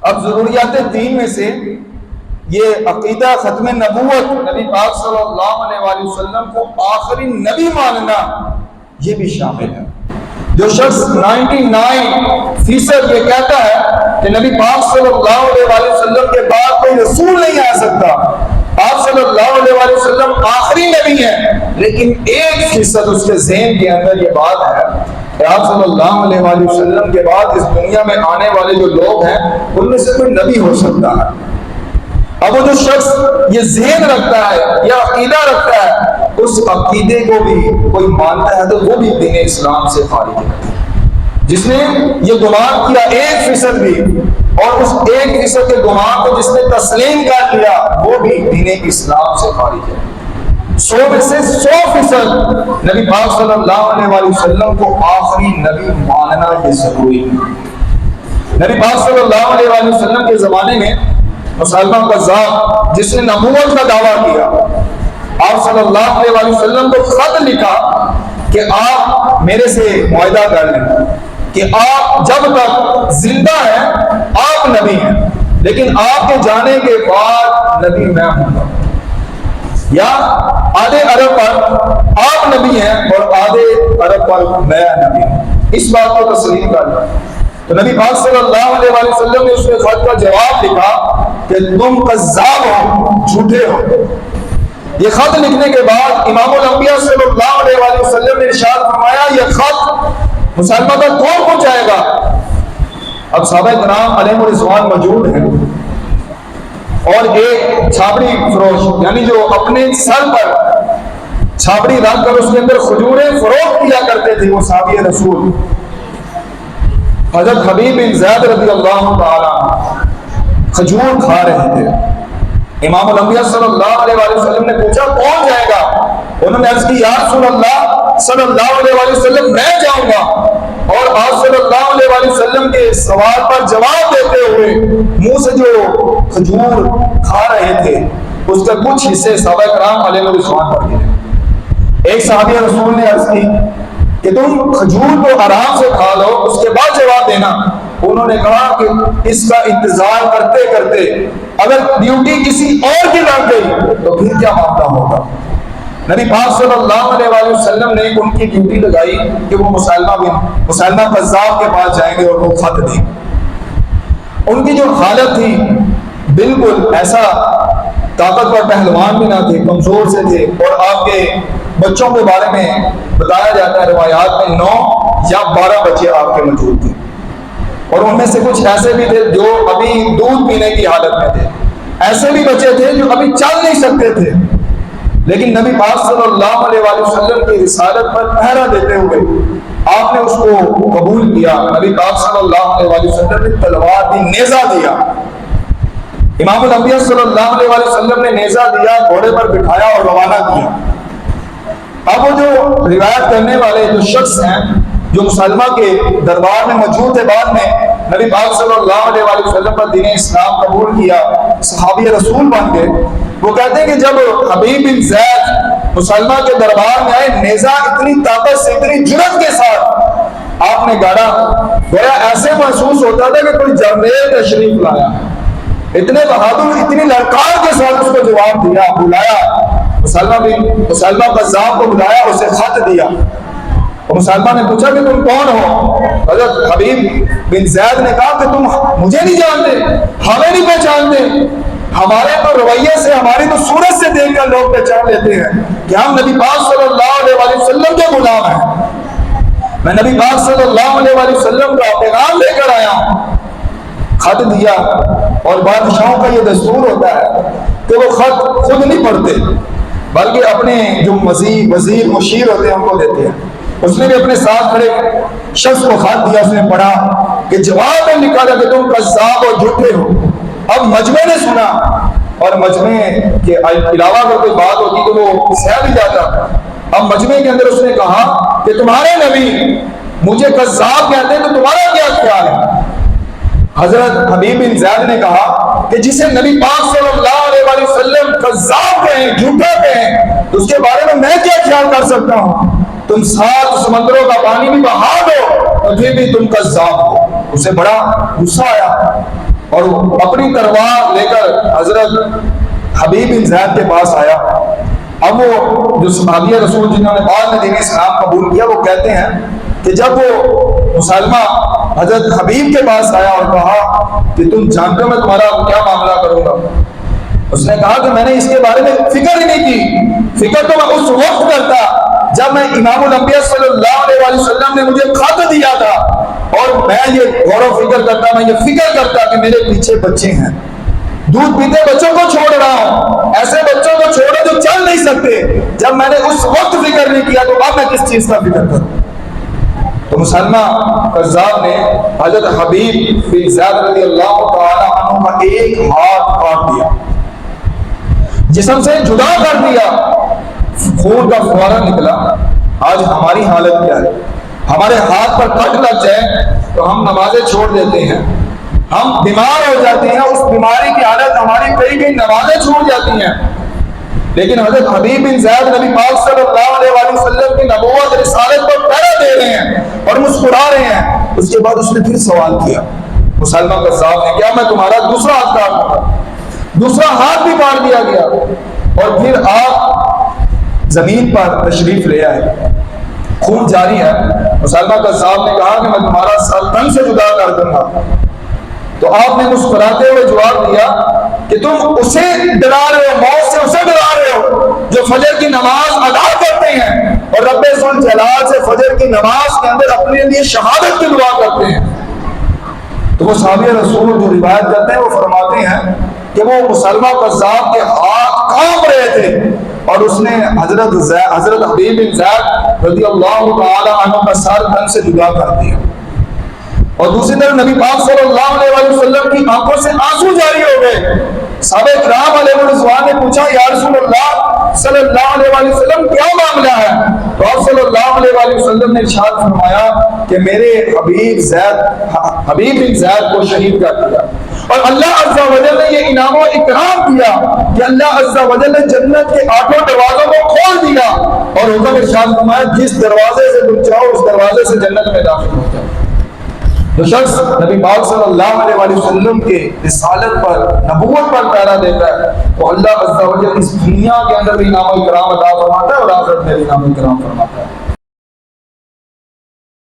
اب ضروریات دین میں سے یہ عقیدہ ختم نبوت، نبی پاک صلی اللہ علیہ وآلہ وسلم کو آخری نبی ماننا، یہ بھی شامل ہے۔ جو شخص 99% یہ کہتا ہے کہ نبی پاک صلی اللہ علیہ وآلہ وسلم کے بعد کوئی رسول نہیں آ سکتا، آپ صلی اللہ علیہ وآلہ وسلم آخری نبی ہیں، لیکن 1% اس کے ذہن کے اندر یہ بات ہے کہ آپ صلی اللہ علیہ وآلہ وسلم کے بعد اس دنیا میں آنے والے جو لوگ ہیں ان میں سے کوئی نبی ہو سکتا ہے۔ اب وہ جو شخص یہ ذہن رکھتا ہے یا عقیدہ رکھتا ہے، اس عقیدے کو بھی کوئی مانتا ہے تو وہ بھی دین اسلام سے خارج ہے۔ جس نے یہ گمان کیا 1% بھی، اور اس 1% کے گمان کو جس نے تسلیم کر لیا، وہ بھی دین اسلام سے خارج ہے۔ 100 میں سے 100% نبی پاک صلی اللہ علیہ وآلہ وسلم کو آخری نبی ماننا یہ ضروری ہے۔ نبی پاک صلی اللہ علیہ وآلہ وسلم کے زمانے میں مسلمہ قذاب جس نے نبوت کا دعویٰ کیا، آپ صلی اللہ علیہ وآلہ وسلم کو خط لکھا کہ آپ میرے سے معاہدہ کر لیں کہ آپ جب تک زندہ ہیں آپ نبی ہیں، لیکن آپ کے جانے کے بعد نبی میں ہوں گا، یا آدھے عرب پر آپ نبی ہیں اور آدھے عرب پر میں نبی ہوں، اس بات کو تسلیم کر لیں۔ تو نبی پاک صلی اللہ علیہ وآلہ وسلم نے اس کے خط کا جواب لکھا کہ تم کذاب ہو، جھوٹے ہو۔ یہ خط لکھنے کے بعد امام الانبیاء صلی اللہ علیہ وآلہ وسلم نے ارشاد فرمایا یہ خط مسلمہ تک کون پہنچائے گا؟ اب صحابہ کرام علیہم الرضوان موجود ہیں، اور ایک چھاپڑی فروش یعنی جو اپنے سر پر چھاپڑی رکھ کر اس کے اندر کھجوریں فروخت کیا کرتے تھے، وہ صحابی رسول حضرت حبیب بن زید رضی اللہ تعالی کھجور کھا رہے تھے۔ امام الانبیاء صلی اللہ علیہ وآلہ وسلم نے پوچھا کون جائے گا؟ انہوں نے عرض کی یا رسول اللہ صلی اللہ علیہ وآلہ وسلم میں جاؤں گا، اور آپ صلی اللہ علیہ وآلہ وسلم کے سوال پر جواب دیتے ہوئے منہ سے جو کھجور کھا رہے تھے اس کا کچھ حصے صحابہ کرام علیہ الرضوان پر گرے۔ ایک صحابی رسول نے عرض کی کہ تم کھجور کو آرام سے کھا لو، اس کے بعد جواب دینا۔ انہوں نے کہا کہ اس کا انتظار کرتے کرتے اگر ڈیوٹی کسی اور کی لگ گئی تو پھر کیا معاملہ ہوگا؟ نبی پاک صلی اللہ علیہ وآلہ وسلم نے ان کی ڈیوٹی لگائی کہ وہ مسلمہ قذاب کے پاس جائیں گے اور وہ خط دیں۔ ان کی جو حالت تھی بالکل ایسا طاقتور پہلوان بھی نہ تھے، کمزور سے تھے، اور آپ کے بچوں کے بارے میں بتایا جاتا ہے روایات میں 9 یا 12 بچے آپ کے موجود تھے، اور ان میں سے کچھ ایسے بھی تھے جو ابھی دودھ پینے کی حالت میں تھے، ایسے بھی بچے تھے جو ابھی چل نہیں سکتے تھے، لیکن نبی پاک صلی اللہ علیہ وآلہ وسلم کی رسالت پر پہرا دیتے ہوئے آپ نے اس کو قبول کیا۔ نبی پاک صلی اللہ علیہ وآلہ وسلم نے تلوار دی، نیزہ دیا۔ امام الانبیاء صلی اللہ علیہ وآلہ وسلم نے نیزہ دیا، گھوڑے پر بٹھایا اور روانہ کیا۔ اب وہ جو روایت کرنے والے جو شخص ہیں جو مسلمہ کے دربار میں موجود تھے، بعد میں نبی پاک صلی اللہ علیہ وآلہ وسلم پر دین اسلام قبول کیا، صحابی رسول بن گئے، وہ کہتے ہیں کہ جب حبیب بن زید مسلمہ کے دربار میں آئے، نیزہ اتنی طاقت سے، اتنی جرأت کے ساتھ آپ نے گاڑا، گویا ایسے محسوس ہوتا تھا کہ کوئی جرنیل تشریف لایا، اتنے بہادر، اتنی للکار کے ساتھ اس کو جواب دیا، بلایا، مسلمہ قذاب کو بلایا، اسے خط دیا، اور مسلمہ نے پوچھا کہ تم کون ہو؟ حضرت حبیب بن زید نے کہا کہ تم مجھے نہیں جانتے، ہمیں نہیں پہچانتے، ہمارے تو رویے سے، ہماری تو صورت سے دیکھ کر لوگ پہچان لیتے ہیں کہ ہم نبی پاک صلی اللہ علیہ وآلہ وسلم کے غلام ہیں، میں نبی پاک صلی اللہ علیہ وآلہ وسلم کا پیغام لے کر آیا ہوں۔ خط دیا، اور بادشاہوں کا یہ دستور ہوتا ہے کہ وہ خط خود نہیں پڑھتے بلکہ اپنے جو وزیر مشیر ہوتے ہیں ان کو دیتے ہیں۔ اس نے بھی اپنے ساتھ کھڑے شخص کو خط دیا، اس نے پڑھا کہ جواب میں نکالا کہ تم کذاب اور جھوٹے ہو۔ اب مجمع نے سنا، اور مجمع کے علاوہ اگر کوئی بات ہوتی تو وہ سہ بھی جاتا۔ اب مجمع کے اندر اس نے کہا کہ تمہارے نبی مجھے کذاب کہتے ہیں تو تمہارا کیا خیال ہے؟ حضرت حبیب بن زید نے کہا کہ جسے نبی پاک صلی اللہ علیہ وآلہ وسلم کذاب کہیں، جھوٹا کہیں، تو اس کے بارے میں کیا خیال کر سکتا ہوں؟ تم 7 سمندروں کا پانی بھی بہا دو اور پھر بھی تم کذاب ہو۔ اسے بڑا غصہ آیا، اور وہ اپنی تلوار لے کر حضرت حبیب بن زید کے پاس آیا. اب وہ جو صحابی رسول جنہوں نے بعد میں دین اسلام قبول کیا وہ کہتے ہیں کہ جب وہ مسلمہ حضرت حبیب کے پاس آیا اور کہا کہ تم جانتے ہو میں تمہارا کیا معاملہ کروں گا, اس نے کہا کہ میں نے اس کے بارے میں فکر ہی نہیں کی. فکر تو میں اس وقت کرتا جب میں امام الانبیاء صلی اللہ علیہ وسلم نے مجھے خط دیا تھا, اور میں یہ غور و فکر کرتا, میں یہ فکر کرتا کہ میرے پیچھے بچے ہیں, دودھ پیتے بچوں کو چھوڑ رہا ہوں, ایسے بچوں کو چھوڑے جو چل نہیں سکتے. جب میں نے اس وقت فکر نہیں کیا تو اب میں کس چیز کا فکر کروں. تو مسلمہ قذاب نے حضرت حبیب بن زید رضی اللہ تعالی عنہ کا ایک ہاتھ کاٹ دیا, جسم سے جدا کر دیا, خون کا فوارہ نکلا. آج ہماری حالت کیا ہے؟ ہمارے ہاتھ پر کٹ لگ جائے تو ہم نمازیں چھوڑ دیتے ہیں, ہم بیمار ہو جاتے ہیں, اس بیماری کی حالت ہماری کئی نمازیں چھوڑ جاتی ہیں. لیکن حضرت حبیب بن زید نبی پاک صلی اللہ علیہ وسلم کی نبوت رسالت پر پہرا دے رہے ہیں اور مسکرا رہے ہیں. اس کے بعد اس نے پھر سوال کیا مسلمہ قذاب نے, کیا میں تمہارا دوسرا ہاتھ کاٹ دوں گا؟ دوسرا ہاتھ بھی کاٹ دیا گیا. اور پھر آپ زمین پر تشریف لے آئے, خون جاری ہے. مسلمہ قذاب نے کہا کہ میں تمہارا سر تن سے جدا کر دوں گا. تو آپ نے مسکراتے ہوئے جواب دیا کہ تم اسے ڈرا رہے ہو, موت سے اسے ڈرا رہے ہو جو فجر کی نماز ادا کرتے ہیں اور رب ذوالجلال سے فجر کی نماز کے اندر اپنے لیے شہادت کی دعا کرتے ہیں. تو وہ صحابی رسول جو روایت کرتے ہیں وہ فرماتے ہیں کہ وہ مسلمہ قذاب کے ہاتھ کانپ رہے تھے اور اس نے حضرت حبیب بن زید رضی اللہ تعالی عنہ کا سر تن سے جدا کر دیا. اور دوسری طرف نبی پاک صلی اللہ علیہ وسلم کی آنکھوں سے آنسو جاری ہو گئے. صحابہ کرام علیہ الرضوان نے پوچھا یا رسول اللہ صلی اللہ علیہ وسلم کیا معاملہ ہے؟ تو آپ صلی اللہ علیہ وسلم نے ارشاد فرمایا کہ میرے حبیب بن زید کو شہید کر دیا. اور اللہ عز و جل نے یہ انعام و اکرام کیا کہ اللہ عز و جل نے جنت کے 8 دروازوں کو کھول دیا اور حکم ارشاد فرمایا جس دروازے سے تم چاہو اس دروازے سے جنت میں داخل ہو جاؤ. جو شخص نبی پاک صلی اللہ علیہ وسلم کے رسالت پر نبوت پر پہرا دیتا ہے تو اللہ عز و جل اس دنیا کے اندر بھی انعام و اکرام عطا فرماتا ہے اور آخرت میں بھی انعام و اکرام فرماتا ہے.